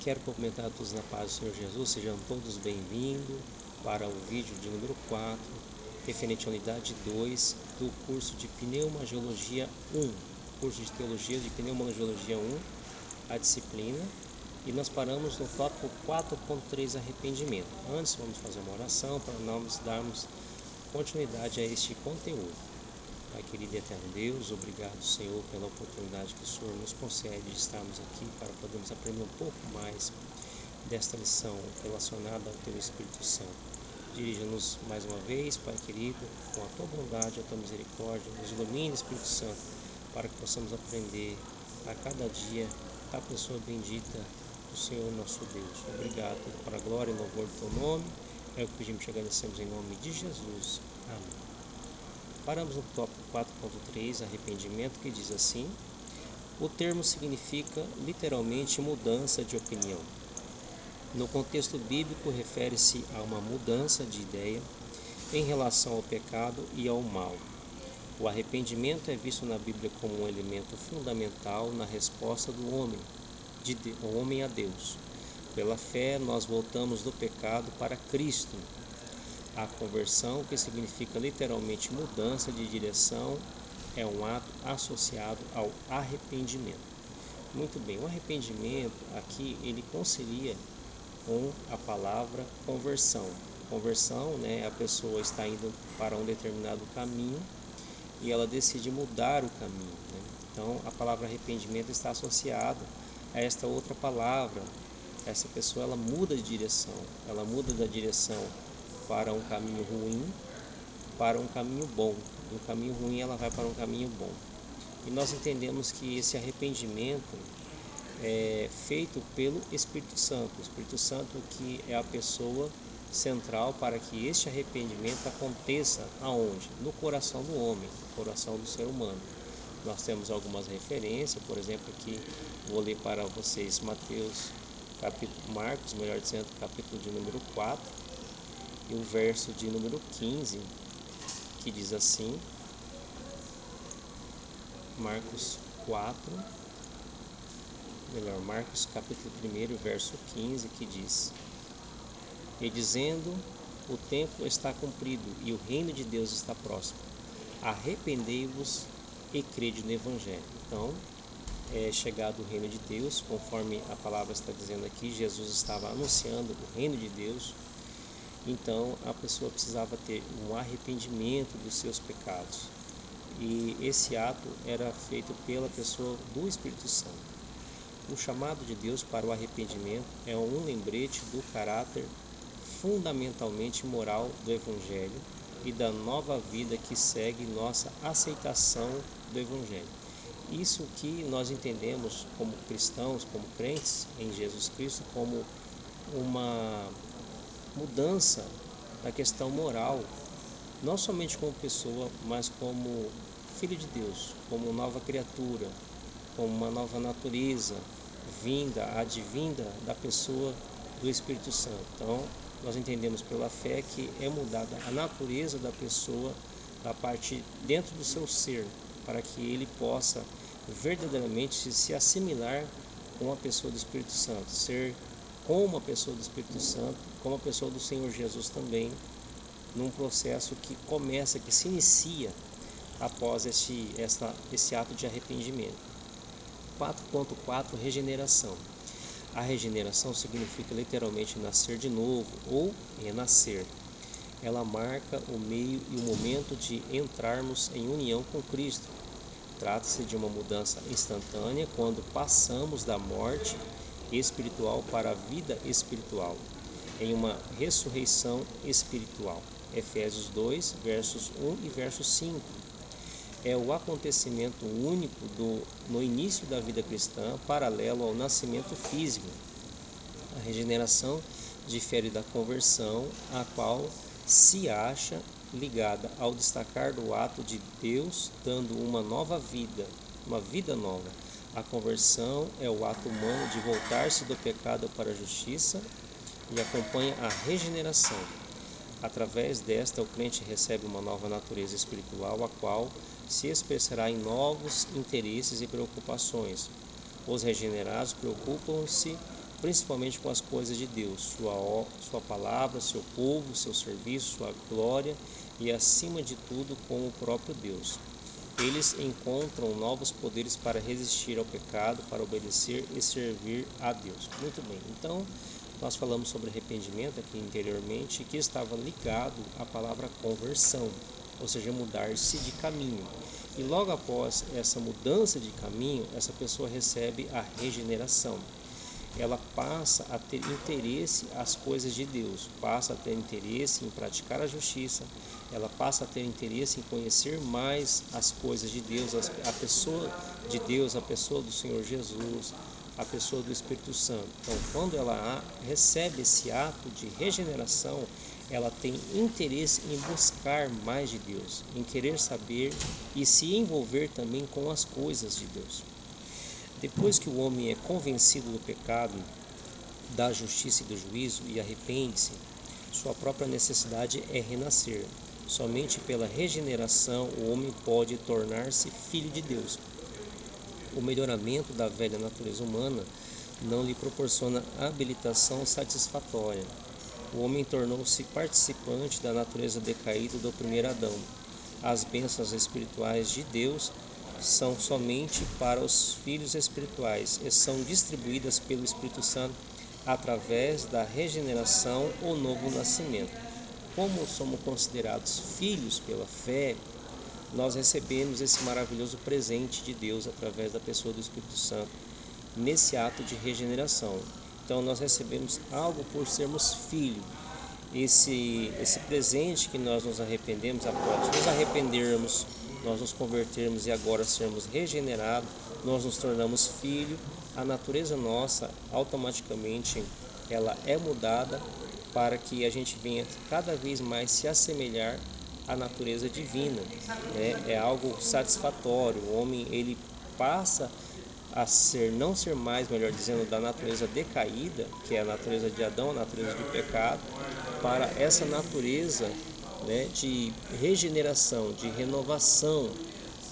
Quero cumprimentar a todos na paz do Senhor Jesus, sejam todos bem-vindos para o vídeo de número 4, referente à unidade 2 do curso de Pneumagiologia 1, curso de Teologia de Pneumagiologia 1, a disciplina, e nós paramos no tópico 4.3, arrependimento. Antes vamos fazer uma oração para nós darmos continuidade a este conteúdo. Pai querido e eterno Deus, obrigado, Senhor, pela oportunidade que o Senhor nos concede de estarmos aqui para podermos aprender um pouco mais desta lição relacionada ao Teu Espírito Santo. Dirija-nos mais uma vez, Pai querido, com a Tua bondade, a Tua misericórdia, nos ilumine, Espírito Santo, para que possamos aprender a cada dia a pessoa bendita do Senhor nosso Deus. Obrigado para a glória e louvor do Teu nome, é o que pedimos e agradecemos em nome de Jesus. Amém. Paramos no tópico 4.3, arrependimento, que diz assim: o termo significa literalmente mudança de opinião. No contexto bíblico, refere-se a uma mudança de ideia em relação ao pecado e ao mal. O arrependimento é visto na Bíblia como um elemento fundamental na resposta do homem a Deus. Pela fé, nós voltamos do pecado para Cristo. A conversão, que significa literalmente mudança de direção, é um ato associado ao arrependimento. Muito bem, o arrependimento aqui ele concilia com a palavra conversão. Conversão, a pessoa está indo para um determinado caminho e ela decide mudar o caminho. Então, a palavra arrependimento está associada a esta outra palavra. Essa pessoa ela muda de direção, ela muda da direção para um caminho ruim para um caminho bom. Do caminho ruim ela vai para um caminho bom. E nós entendemos que esse arrependimento é feito pelo Espírito Santo. O Espírito Santo que é a pessoa central para que este arrependimento aconteça aonde? No coração do homem, no coração do ser humano. Nós temos algumas referências, por exemplo, aqui vou ler para vocês Marcos, melhor dizendo, capítulo de número 4, e o verso de número 15, que diz assim, Marcos capítulo 1, verso 15, que diz: e dizendo, o tempo está cumprido e o reino de Deus está próximo, arrependei-vos e crede no Evangelho. Então, é chegado o reino de Deus, conforme a palavra está dizendo aqui, Jesus estava anunciando o reino de Deus. Então a pessoa precisava ter um arrependimento dos seus pecados, e esse ato era feito pela pessoa do Espírito Santo. O chamado de Deus para o arrependimento é um lembrete do caráter fundamentalmente moral do Evangelho e da nova vida que segue nossa aceitação do Evangelho. Isso que nós entendemos como cristãos, como crentes em Jesus Cristo, como uma mudança da questão moral, não somente como pessoa, mas como filho de Deus, como nova criatura, como uma nova natureza advinda da pessoa do Espírito Santo. Então, nós entendemos pela fé que é mudada a natureza da pessoa, da parte dentro do seu ser, para que ele possa verdadeiramente se assimilar com a pessoa do Espírito Santo, ser como a pessoa do Espírito Santo, como a pessoa do Senhor Jesus também, num processo que se inicia após esse ato de arrependimento. 4.4, regeneração. A regeneração significa literalmente nascer de novo ou renascer. Ela marca o meio e o momento de entrarmos em união com Cristo. Trata-se de uma mudança instantânea quando passamos da morte espiritual para a vida espiritual, em uma ressurreição espiritual. Efésios 2, versos 1 e verso 5. É o acontecimento único no início da vida cristã, paralelo ao nascimento físico. A regeneração difere da conversão, a qual se acha ligada ao destacar do ato de Deus dando uma nova vida, uma vida nova. A conversão é o ato humano de voltar-se do pecado para a justiça e acompanha a regeneração. Através desta, o crente recebe uma nova natureza espiritual, a qual se expressará em novos interesses e preocupações. Os regenerados preocupam-se principalmente com as coisas de Deus, sua palavra, seu povo, seu serviço, sua glória e, acima de tudo, com o próprio Deus. Eles encontram novos poderes para resistir ao pecado, para obedecer e servir a Deus. Muito bem, então nós falamos sobre arrependimento aqui anteriormente, que estava ligado à palavra conversão, ou seja, mudar-se de caminho. E logo após essa mudança de caminho, essa pessoa recebe a regeneração. Ela passa a ter interesse às coisas de Deus, passa a ter interesse em praticar a justiça, ela passa a ter interesse em conhecer mais as coisas de Deus, a pessoa de Deus, a pessoa do Senhor Jesus, a pessoa do Espírito Santo. Então, quando ela recebe esse ato de regeneração, ela tem interesse em buscar mais de Deus, em querer saber e se envolver também com as coisas de Deus. Depois que o homem é convencido do pecado, da justiça e do juízo e arrepende-se, sua própria necessidade é renascer. Somente pela regeneração o homem pode tornar-se filho de Deus. O melhoramento da velha natureza humana não lhe proporciona habilitação satisfatória. O homem tornou-se participante da natureza decaída do primeiro Adão. As bênçãos espirituais de Deus são somente para os filhos espirituais e são distribuídas pelo Espírito Santo através da regeneração ou novo nascimento. Como somos considerados filhos pela fé, nós recebemos esse maravilhoso presente de Deus através da pessoa do Espírito Santo nesse ato de regeneração. Então nós recebemos algo por sermos filhos. Esse presente que nós nos arrependemos, após nos arrependermos, nós nos convertermos e agora sermos regenerados, nós nos tornamos filhos, a natureza nossa automaticamente ela é mudada para que a gente venha cada vez mais se assemelhar à natureza divina. É algo satisfatório. O homem ele passa a não ser mais, melhor dizendo, da natureza decaída, que é a natureza de Adão, a natureza do pecado, para essa natureza, de regeneração, de renovação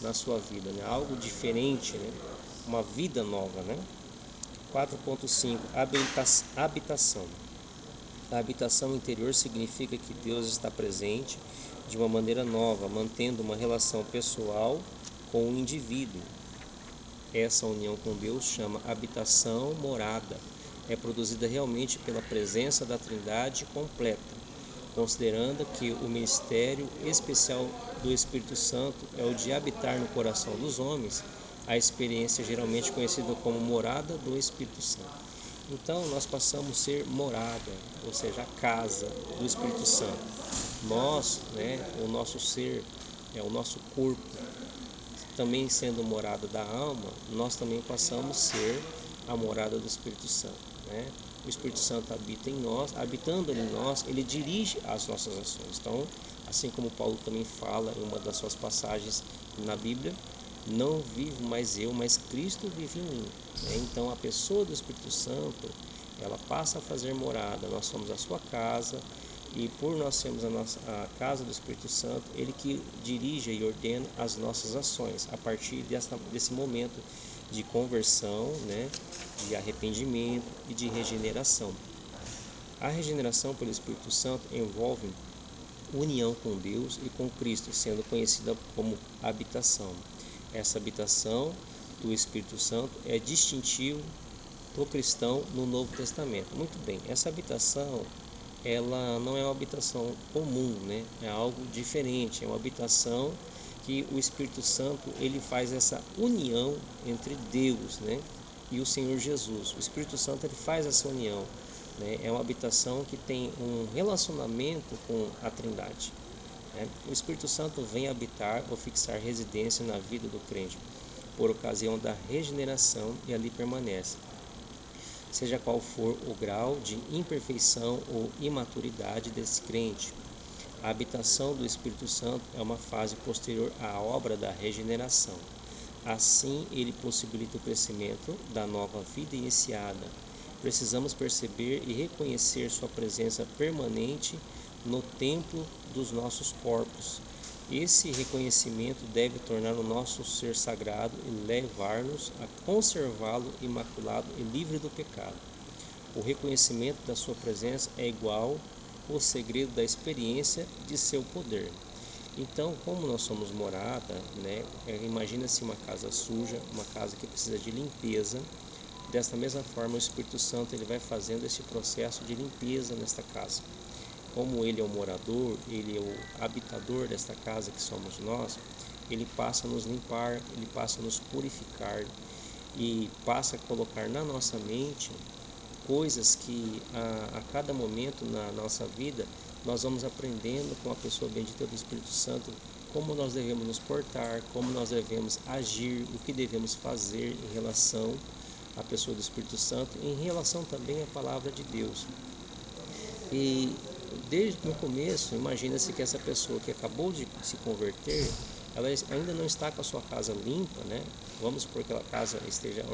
na sua vida, algo diferente, uma vida nova. 4.5 Habitação. A habitação interior significa que Deus está presente de uma maneira nova, mantendo uma relação pessoal com o indivíduo. Essa união com Deus chama habitação morada. É produzida realmente pela presença da Trindade completa, considerando que o ministério especial do Espírito Santo é o de habitar no coração dos homens, a experiência geralmente conhecida como morada do Espírito Santo. Então nós passamos a ser morada, ou seja, a casa do Espírito Santo. Nós, o nosso ser, o nosso corpo, também sendo morada da alma, nós também passamos a ser a morada do Espírito Santo. O Espírito Santo habita em nós, habitando em nós, ele dirige as nossas ações. Então, assim como Paulo também fala em uma das suas passagens na Bíblia, não vivo mais eu, mas Cristo vive em mim. Então, a pessoa do Espírito Santo, ela passa a fazer morada. Nós somos a sua casa e por nós sermos a casa do Espírito Santo, ele que dirige e ordena as nossas ações a partir desse momento de conversão, de arrependimento e de regeneração. A regeneração pelo Espírito Santo envolve união com Deus e com Cristo, sendo conhecida como habitação. Essa habitação do Espírito Santo é distintivo do cristão no Novo Testamento. Muito bem, essa habitação ela não é uma habitação comum, é algo diferente, é uma habitação que o Espírito Santo ele faz essa união entre Deus, e o Senhor Jesus. O Espírito Santo ele faz essa união, é uma habitação que tem um relacionamento com a Trindade. O Espírito Santo vem habitar ou fixar residência na vida do crente por ocasião da regeneração e ali permanece, seja qual for o grau de imperfeição ou imaturidade desse crente. A habitação do Espírito Santo é uma fase posterior à obra da regeneração. Assim, ele possibilita o crescimento da nova vida iniciada. Precisamos perceber e reconhecer sua presença permanente no templo dos nossos corpos. Esse reconhecimento deve tornar o nosso ser sagrado e levar-nos a conservá-lo imaculado e livre do pecado. O reconhecimento da sua presença é igual o segredo da experiência de seu poder. Então, como nós somos morada, né, imagina-se uma casa suja, uma casa que precisa de limpeza. Desta mesma forma, o Espírito Santo ele vai fazendo esse processo de limpeza nesta casa. Como ele é o morador, ele é o habitador desta casa que somos nós, ele passa a nos limpar, ele passa a nos purificar e passa a colocar na nossa mente coisas que a cada momento na nossa vida nós vamos aprendendo com a pessoa bendita do Espírito Santo como nós devemos nos portar, como nós devemos agir, o que devemos fazer em relação à pessoa do Espírito Santo, em relação também à palavra de Deus. E desde no começo, imagina-se que essa pessoa que acabou de se converter, ela ainda não está com a sua casa limpa, né? Vamos supor que a casa esteja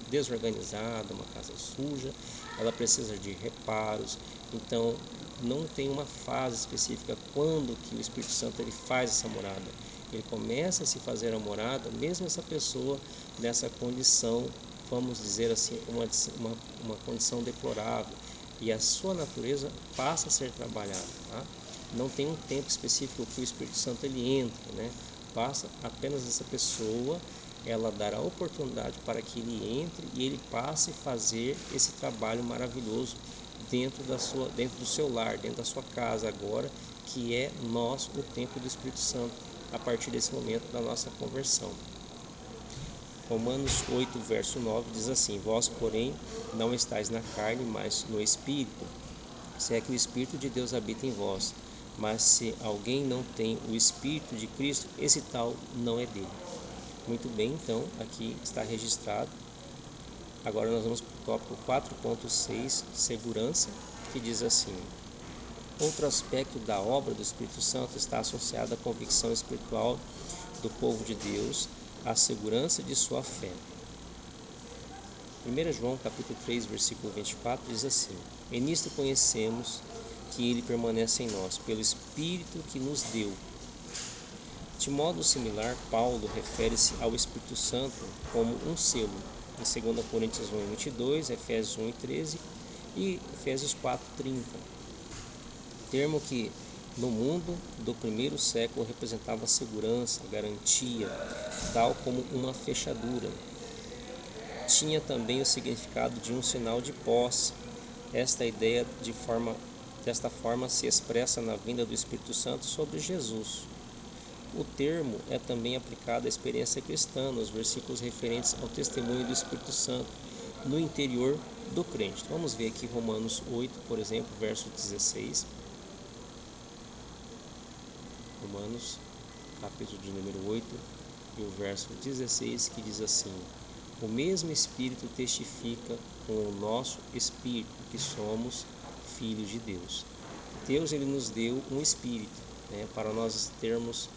desorganizada, uma casa suja, ela precisa de reparos. Então, não tem uma fase específica quando que o Espírito Santo ele faz essa morada. Ele começa a se fazer a morada, mesmo essa pessoa nessa condição, vamos dizer assim, uma condição deplorável. E a sua natureza passa a ser trabalhada, tá? Não tem um tempo específico que o Espírito Santo ele entra, né? Basta apenas essa pessoa, ela dar a oportunidade para que ele entre e ele passe a fazer esse trabalho maravilhoso dentro do seu lar, dentro da sua casa agora, que é nós o templo do Espírito Santo, a partir desse momento da nossa conversão. Romanos 8, verso 9 diz assim: Vós, porém, não estáis na carne, mas no Espírito, se é que o Espírito de Deus habita em vós. Mas se alguém não tem o Espírito de Cristo, esse tal não é dele. Muito bem, então, aqui está registrado. Agora nós vamos para o tópico 4.6, segurança, que diz assim: Outro aspecto da obra do Espírito Santo está associado à convicção espiritual do povo de Deus, à segurança de sua fé. 1 João capítulo 3, versículo 24 diz assim: E nisto conhecemos que ele permanece em nós, pelo Espírito que nos deu. De modo similar, Paulo refere-se ao Espírito Santo como um selo, em 2 Coríntios 1, 22, Efésios 1, 13 e Efésios 4, 30. Termo que no mundo do primeiro século representava segurança, garantia, tal como uma fechadura. Tinha também o significado de um sinal de posse. Esta ideia desta forma se expressa na vinda do Espírito Santo sobre Jesus. O termo é também aplicado à experiência cristã, nos versículos referentes ao testemunho do Espírito Santo no interior do crente. Vamos ver aqui Romanos 8, por exemplo, verso 16. Romanos, capítulo de número 8, e o verso 16, que diz assim: O mesmo Espírito testifica com o nosso Espírito que somos filhos de Deus. Deus ele nos deu um Espírito, né, para nós termos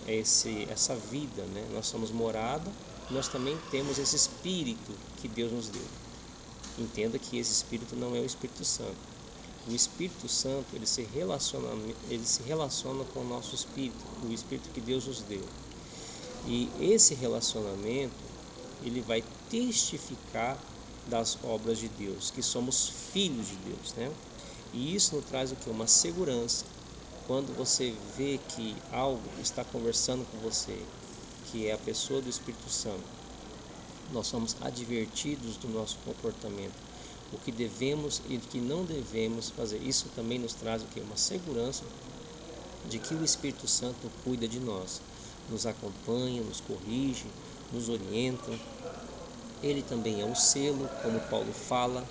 essa vida, né? Nós somos morada, nós também temos esse Espírito que Deus nos deu. Entenda que esse Espírito não é o Espírito Santo. O Espírito Santo ele se relaciona com o nosso Espírito, o Espírito que Deus nos deu. E esse relacionamento ele vai testificar das obras de Deus, que somos filhos de Deus, né? E isso nos traz o que? Uma segurança. Quando você vê que algo está conversando com você, que é a pessoa do Espírito Santo, nós somos advertidos do nosso comportamento, o que devemos e o que não devemos fazer. Isso também nos traz o que? Uma segurança de que o Espírito Santo cuida de nós, nos acompanha, nos corrige, nos orienta. Ele também é um selo, como Paulo fala,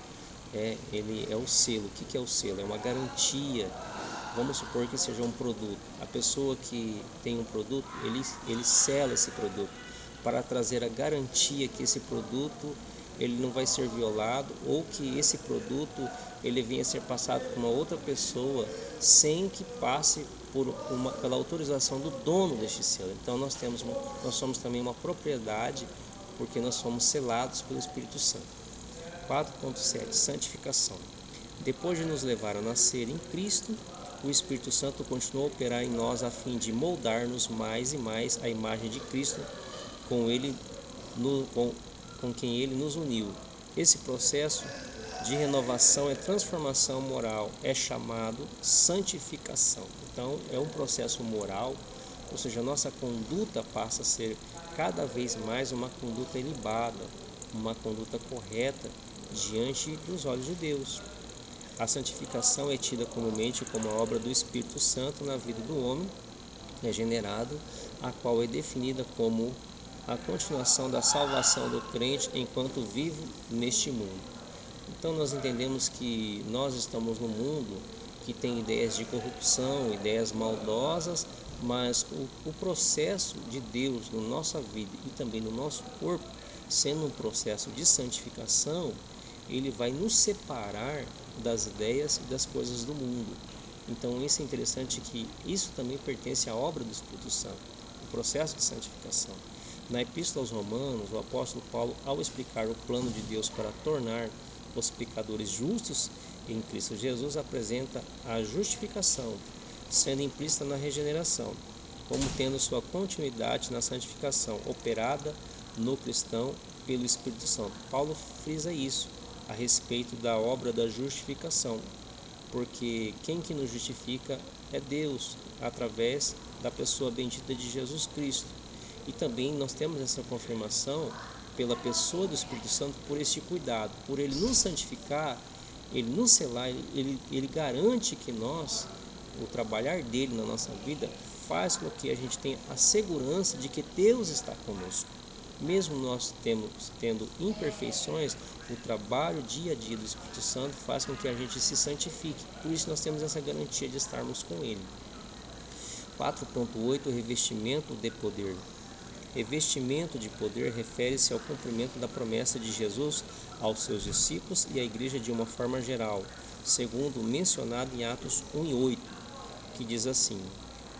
ele é o selo. O que é o selo? É uma garantia. Vamos supor que seja um produto. A pessoa que tem um produto, ele sela esse produto para trazer a garantia que esse produto ele não vai ser violado, ou que esse produto ele venha a ser passado por uma outra pessoa sem que passe pela autorização do dono deste selo. Então nós somos também uma propriedade, porque nós somos selados pelo Espírito Santo. 4.7 Santificação. Depois de nos levar a nascer em Cristo, o Espírito Santo continua a operar em nós a fim de moldar-nos mais e mais à imagem de Cristo, com quem Ele nos uniu. Esse processo de renovação, é transformação moral, é chamado santificação. Então, é um processo moral, ou seja, a nossa conduta passa a ser cada vez mais uma conduta ilibada, uma conduta correta diante dos olhos de Deus. A santificação é tida comumente como a obra do Espírito Santo na vida do homem regenerado, a qual é definida como a continuação da salvação do crente enquanto vive neste mundo. Então nós entendemos que nós estamos num mundo que tem ideias de corrupção, ideias maldosas, mas o processo de Deus na nossa vida e também no nosso corpo, sendo um processo de santificação, ele vai nos separar das ideias e das coisas do mundo. Então isso é interessante, que isso também pertence à obra do Espírito Santo, o processo de santificação. Na Epístola aos Romanos, o apóstolo Paulo, ao explicar o plano de Deus para tornar os pecadores justos em Cristo Jesus, apresenta a justificação, sendo implícita na regeneração, como tendo sua continuidade na santificação, operada no cristão pelo Espírito Santo. Paulo frisa isso a respeito da obra da justificação, porque quem que nos justifica é Deus, através da pessoa bendita de Jesus Cristo. E também nós temos essa confirmação pela pessoa do Espírito Santo, por este cuidado, por ele nos santificar, ele nos selar, ele garante que nós, o trabalhar dele na nossa vida, faz com que a gente tenha a segurança de que Deus está conosco. Mesmo nós tendo imperfeições, o trabalho dia a dia do Espírito Santo faz com que a gente se santifique. Por isso nós temos essa garantia de estarmos com Ele. 4.8 Revestimento de poder. Revestimento de poder refere-se ao cumprimento da promessa de Jesus aos seus discípulos e à igreja de uma forma geral, segundo mencionado em Atos 1:8, que diz assim: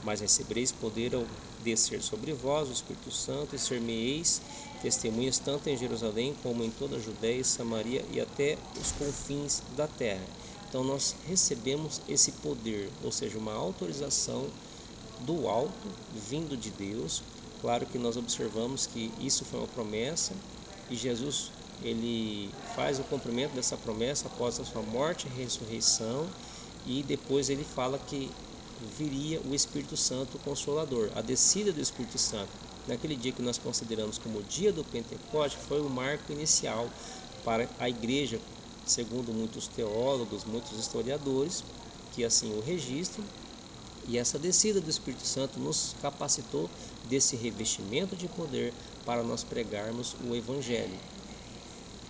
mas recebereis poder ao descer sobre vós o Espírito Santo, e ser-me-eis testemunhas tanto em Jerusalém como em toda a Judéia e Samaria e até os confins da terra. Então nós recebemos esse poder, ou seja, uma autorização do alto, vindo de Deus. Claro que nós observamos que isso foi uma promessa, e Jesus ele faz o cumprimento dessa promessa após a sua morte e ressurreição, e depois ele fala que viria o Espírito Santo Consolador, a descida do Espírito Santo. Naquele dia que nós consideramos como o dia do Pentecoste, foi o marco inicial para a igreja, segundo muitos teólogos, muitos historiadores, que assim o registram. E essa descida do Espírito Santo nos capacitou desse revestimento de poder para nós pregarmos o Evangelho.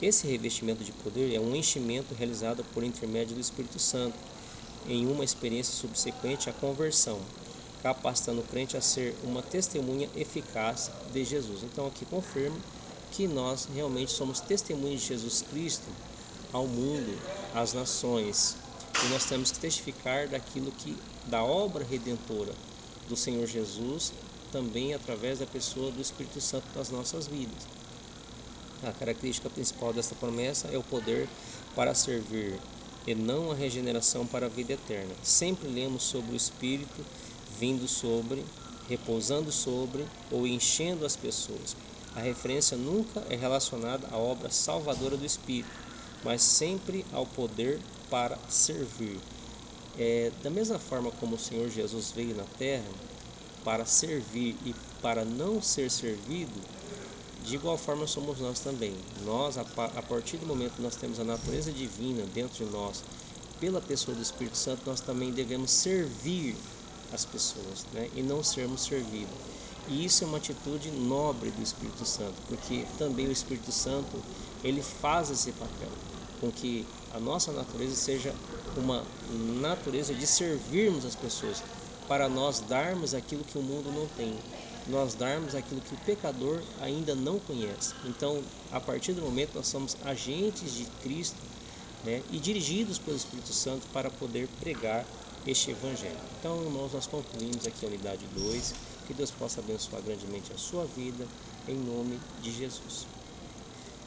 Esse revestimento de poder é um enchimento realizado por intermédio do Espírito Santo, em uma experiência subsequente à conversão, capacitando o crente a ser uma testemunha eficaz de Jesus. Então aqui confirma que nós realmente somos testemunhas de Jesus Cristo ao mundo, às nações, e nós temos que testificar da obra redentora do Senhor Jesus, também através da pessoa do Espírito Santo nas nossas vidas. A característica principal desta promessa é o poder para servir, e não a regeneração para a vida eterna. Sempre lemos sobre o Espírito vindo sobre, repousando sobre ou enchendo as pessoas. A referência nunca é relacionada à obra salvadora do Espírito, mas sempre ao poder para servir. Da mesma forma como o Senhor Jesus veio na terra para servir e para não ser servido, de igual forma somos nós também. Nós, a partir do momento que nós temos a natureza divina dentro de nós, pela pessoa do Espírito Santo, nós também devemos servir as pessoas, né? E não sermos servidos. E isso é uma atitude nobre do Espírito Santo, porque também o Espírito Santo, ele faz esse papel, com que a nossa natureza seja uma natureza de servirmos as pessoas, para nós darmos aquilo que o mundo não tem, nós darmos aquilo que o pecador ainda não conhece. Então, a partir do momento, nós somos agentes de Cristo, né, e dirigidos pelo Espírito Santo para poder pregar este Evangelho. Então, irmãos, nós concluímos aqui a unidade 2. Que Deus possa abençoar grandemente a sua vida, em nome de Jesus.